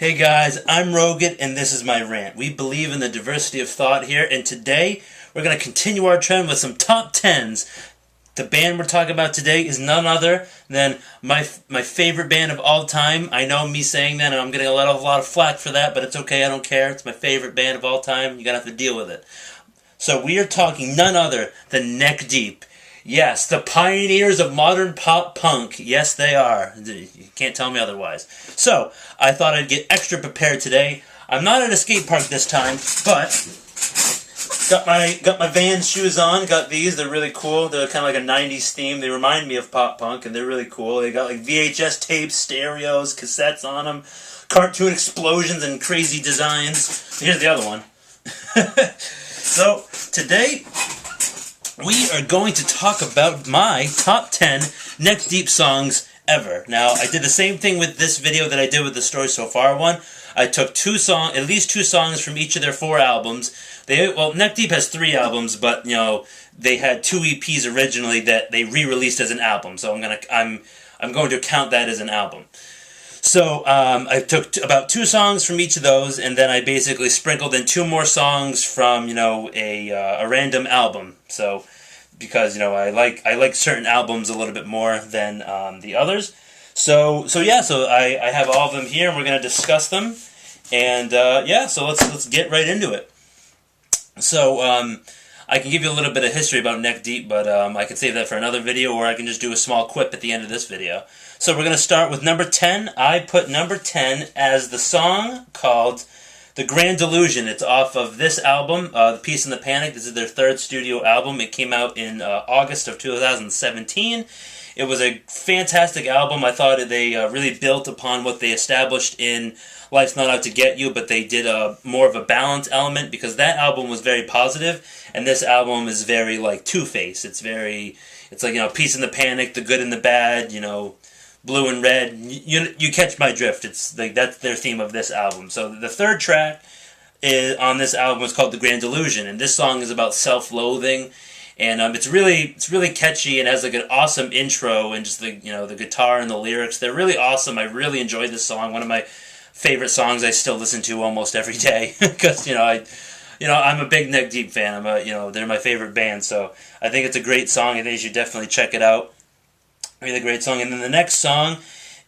Hey guys, I'm Rogut, and this is my rant. We believe in the diversity of thought here, and today we're going to continue our trend with some top 10s. The band we're talking about today is none other than my favorite band of all time. I know me saying that, and I'm getting a lot of flack for that, but it's okay, I don't care. It's my favorite band of all time. You're going to have to deal with it. So we are talking none other than Neck Deep. Yes, the pioneers of modern pop punk. Yes, they are. You can't tell me otherwise. So, I thought I'd get extra prepared today. I'm not at a skate park this time, but got my Vans shoes on. Got these. They're really cool. They're kind of like a 90s theme. They remind me of pop punk, and they're really cool. They got like VHS tapes, stereos, cassettes on them, cartoon explosions, and crazy designs. Here's the other one. So, today we are going to talk about my top 10 Neck Deep songs ever. Now, I did the same thing with this video that I did with the Story So Far one. I took at least two songs from each of their 4 albums. Neck Deep has 3 albums, but they had 2 EPs originally that they re-released as an album. So I'm going to count that as an album. So I took about 2 songs from each of those, and then I basically sprinkled in 2 more songs from a random album. So because I like certain albums a little bit more than the others. So I have all of them here, and we're gonna discuss them. And so let's get right into it. So I can give you a little bit of history about Neck Deep, but I can save that for another video, or I can just do a small quip at the end of this video. So we're going to start with number 10. I put number 10 as the song called The Grand Delusion. It's off of this album, The Peace and the Panic. This is their 3rd studio album. It came out in August of 2017. It was a fantastic album. I thought they really built upon what they established in Life's Not Out to Get You, but they did more of a balance element, because that album was very positive, and this album is very like Two-Face. It's like Peace and the Panic, the good and the bad, blue and red. You catch my drift. It's like that's their theme of this album. So the 3rd track on this album is called The Grand Delusion, and this song is about self-loathing, and it's really catchy and has like an awesome intro, and just the guitar and the lyrics. They're really awesome. I really enjoyed this song. One of my favorite songs I still listen to almost every day, because I'm a big Neck Deep fan. They're my favorite band, so I think it's a great song. I think you should definitely check it out. Really great song. And then the next song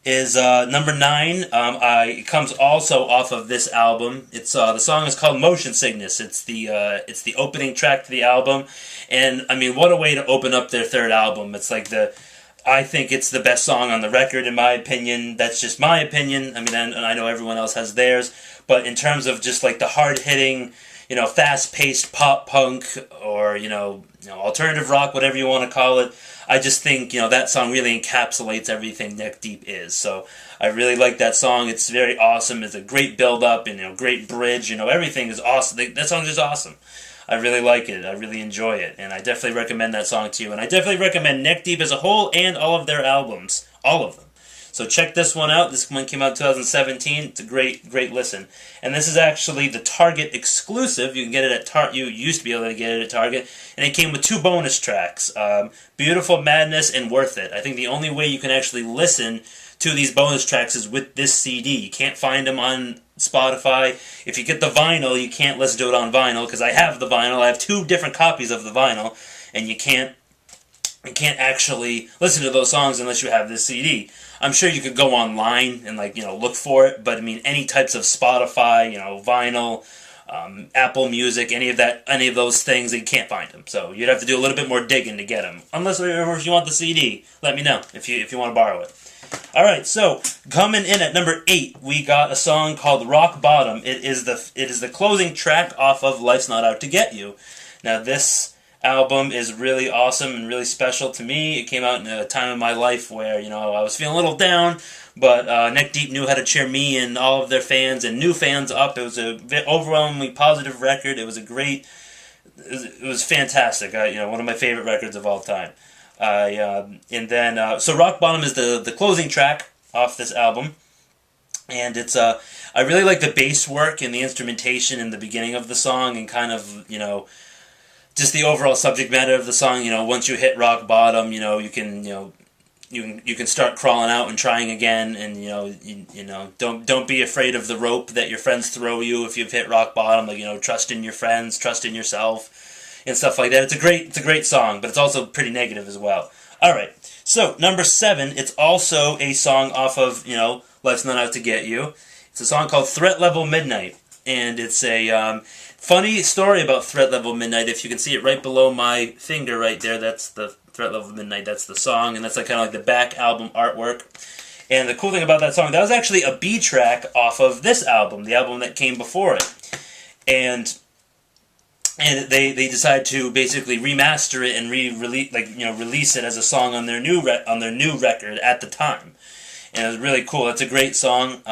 is number 9. It comes also off of this album. It's the song is called Motion Sickness. It's the opening track to the album, and I mean, what a way to open up their 3rd album. It's like I think it's the best song on the record, in my opinion. That's just my opinion. I mean, and I know everyone else has theirs, but in terms of just like the hard-hitting, fast-paced pop punk, or alternative rock, whatever you want to call it, I just think that song really encapsulates everything Neck Deep is. So I really like that song. It's very awesome. It's a great build-up, and great bridge. Everything is awesome. That song is awesome. I really like it. I really enjoy it, and I definitely recommend that song to you. And I definitely recommend Neck Deep as a whole and all of their albums, all of them. So check this one out. This one came out in 2017. It's a great listen. And this is actually the Target exclusive. You can get it at Target. You used to be able to get it at Target. And it came with 2 bonus tracks, Beautiful Madness and Worth It. I think the only way you can actually listen to these bonus tracks is with this CD. You can't find them on Spotify. If you get the vinyl, you can't listen to it on vinyl, because I have the vinyl. I have 2 different copies of the vinyl, and you can't actually listen to those songs unless you have this CD. I'm sure you could go online and look for it, but I mean, any types of Spotify, vinyl, Apple Music, any of those things, you can't find them. So you'd have to do a little bit more digging to get them. Unless if you want the CD, let me know if you want to borrow it. All right, so coming in at number 8, we got a song called Rock Bottom. It is the closing track off of Life's Not Out to Get You. Now this album is really awesome and really special to me. It came out in a time in my life where I was feeling a little down, but Neck Deep knew how to cheer me and all of their fans and new fans up. It was a overwhelmingly positive record. It was it was fantastic. One of my favorite records of all time. So Rock Bottom is the closing track off this album, and it's I really like the bass work and the instrumentation in the beginning of the song, and kind of just the overall subject matter of the song. Once you hit rock bottom, you can you can start crawling out and trying again, and don't be afraid of the rope that your friends throw you if you've hit rock bottom. Like, trust in your friends, trust in yourself, and stuff like that. It's a great song, but it's also pretty negative as well. All right, so number 7, it's also a song off of Life's Not Out to Get You. It's a song called Threat Level Midnight, and it's a funny story about Threat Level Midnight. If you can see it right below my finger right there, that's the Threat Level Midnight, that's the song, and that's like kind of like the back album artwork. And the cool thing about that song, that was actually a B track off of this album, the album that came before it. And they decided to basically remaster it and release it as a song on their new record at the time. And it was really cool. It's a great song.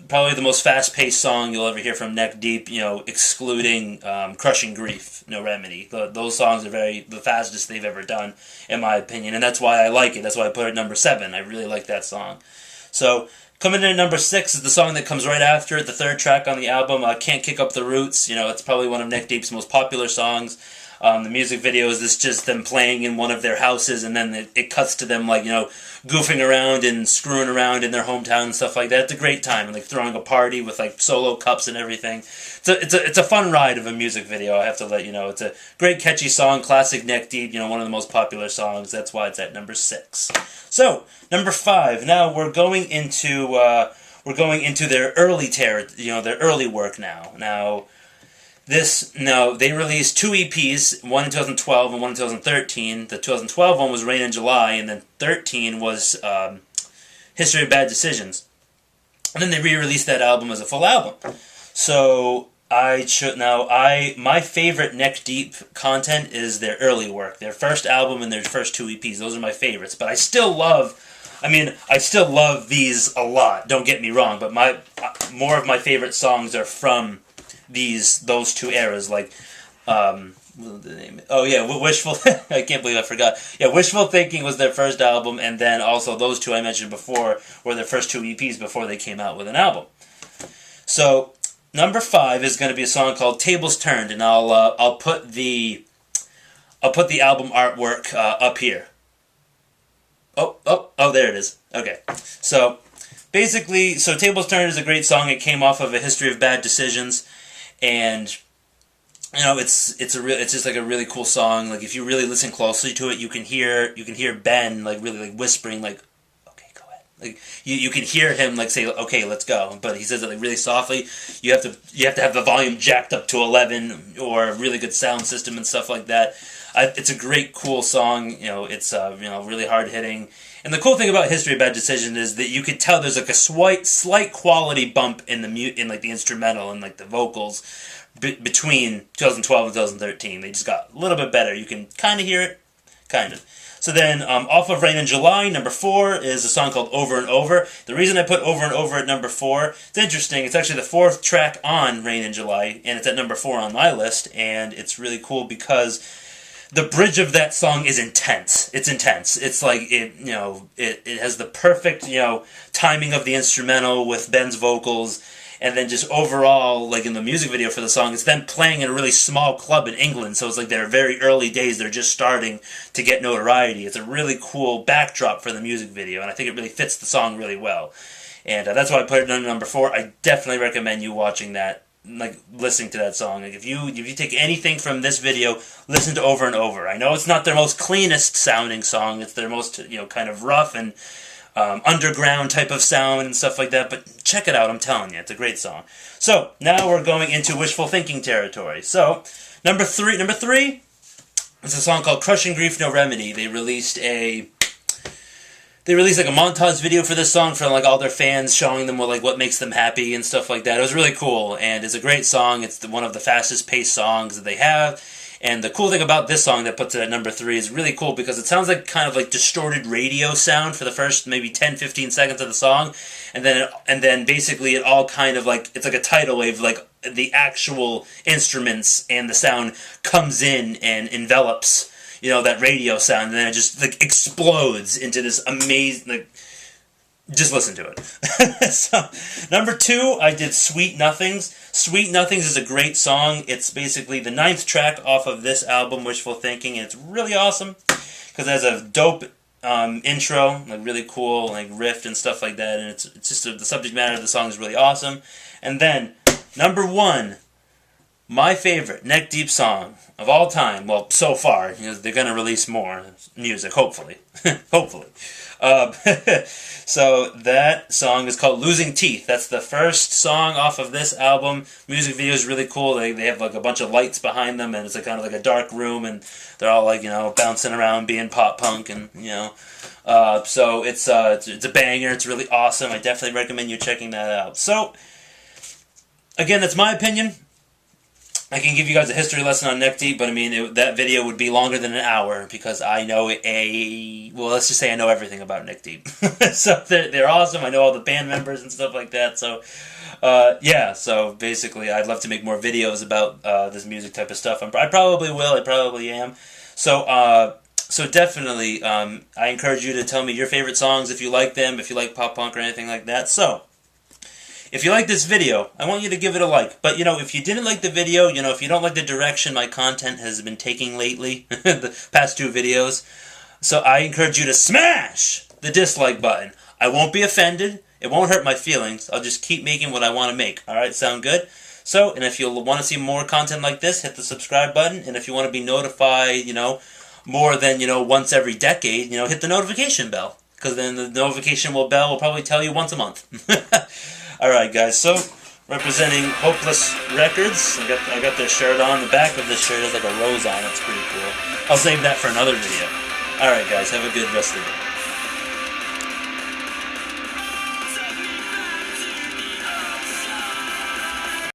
Probably the most fast-paced song you'll ever hear from Neck Deep, excluding Crushing Grief, No Remedy. Those songs are the fastest they've ever done, in my opinion, and that's why I like it. That's why I put it at number 7. I really like that song. So, coming in at number 6 is the song that comes right after it, the third track on the album, Can't Kick Up the Roots. It's probably one of Neck Deep's most popular songs. The music video is just them playing in one of their houses, and then it cuts to them goofing around and screwing around in their hometown and stuff like that. It's a great time, and throwing a party with solo cups and everything. It's a fun ride of a music video. I have to let you know. It's a great catchy song, classic Neck Deep. One of the most popular songs. That's why it's at number 6. So number 5. Now we're going into their early their early work now. They released 2 EPs, one in 2012 and one in 2013. The 2012 one was Rain in July, and then 13 was History of Bad Decisions. And then they re-released that album as a full album. So my favorite Neck Deep content is their early work, their first album and their first 2 EPs. Those are my favorites. But I still love these a lot. Don't get me wrong, but more of my favorite songs are from those 2 eras, Wishful. I can't believe I forgot. Yeah, Wishful Thinking was their first album, and then also those 2 I mentioned before were their first 2 EPs before they came out with an album. So number 5 is going to be a song called Tables Turned, and I'll put the album artwork up here. Oh, there it is. Okay, so basically, Tables Turned is a great song. It came off of A History of Bad Decisions. And it's just a really cool song. If you really listen closely to it, you can hear Ben really whispering okay, go ahead. You can hear him say, okay, let's go, but he says it really softly. You have to have the volume jacked up to 11 or a really good sound system and stuff like that. It's a great, cool song. It's really hard hitting. And the cool thing about History of Bad Decision is that you could tell there's a slight quality bump in the instrumental and the vocals between 2012 and 2013. They just got a little bit better. You can kind of hear it, kind of. So then, off of Rain in July, number 4 is a song called Over and Over. The reason I put Over and Over at number 4, it's interesting. It's actually the 4th track on Rain in July, and it's at number 4 on my list. And it's really cool because the bridge of that song is intense. It's intense. It's it has the perfect, timing of the instrumental with Ben's vocals, and then just overall, in the music video for the song, it's them playing in a really small club in England, so it's their very early days, they're just starting to get notoriety. It's a really cool backdrop for the music video, and I think it really fits the song really well. And that's why I put it on number 4. I definitely recommend you watching that, listening to that song. If you take anything from this video, listen to Over and Over. I know it's not their most cleanest sounding song. It's their most kind of rough and underground type of sound and stuff like that. But check it out. I'm telling you, it's a great song. So now we're going into Wishful Thinking territory. So number three is a song called Crushing Grief, No Remedy. They released a montage video for this song for all their fans, showing them what makes them happy and stuff like that. It was really cool, and it's a great song. It's one of the fastest paced songs that they have. And the cool thing about this song that puts it at number 3 is really cool because it sounds kind of distorted radio sound for the first maybe 10-15 seconds of the song, and then basically it all kind of it's like a tidal wave, the actual instruments and the sound comes in and envelops that radio sound, and then it just explodes into this amazing just listen to it. So, number 2, I did Sweet Nothings. Sweet Nothings is a great song. It's basically the 9th track off of this album, Wishful Thinking, and it's really awesome because it has a dope intro, like really cool, like riff and stuff like that, and it's just the subject matter of the song is really awesome. And then number one, my favorite neck deep song of all time. Well, so far, they're gonna release more music, hopefully, hopefully. Um, so that song is called "Losing Teeth." That's the first song off of this album. Music video is really cool. They have like a bunch of lights behind them, and it's like kind of like a dark room, and they're all like bouncing around, being pop punk, and so it's a banger. It's really awesome. I definitely recommend you checking that out. So again, that's my opinion. I can give you guys a history lesson on Neck Deep, but I mean, that video would be longer than an hour because I know well, let's just say I know everything about Neck Deep. So they're awesome. I know all the band members and stuff like that. So, yeah, so basically I'd love to make more videos about this music type of stuff. I probably will. I probably am. So, so definitely, I encourage you to tell me your favorite songs if you like them, if you like pop punk or anything like that. So, if you like this video, I want you to give it a like. But, if you didn't like the video, if you don't like the direction my content has been taking lately, the past 2 videos, so I encourage you to smash the dislike button. I won't be offended. It won't hurt my feelings. I'll just keep making what I want to make. Alright, sound good? So, and if you want to see more content like this, hit the subscribe button. And if you want to be notified, more than, once every decade, hit the notification bell. Because then the notification bell will probably tell you once a month. Alright guys, so representing Hopeless Records, I got their shirt on. The back of this shirt has like a rose on it. It's pretty cool. I'll save that for another video. Alright guys, have a good rest of the day.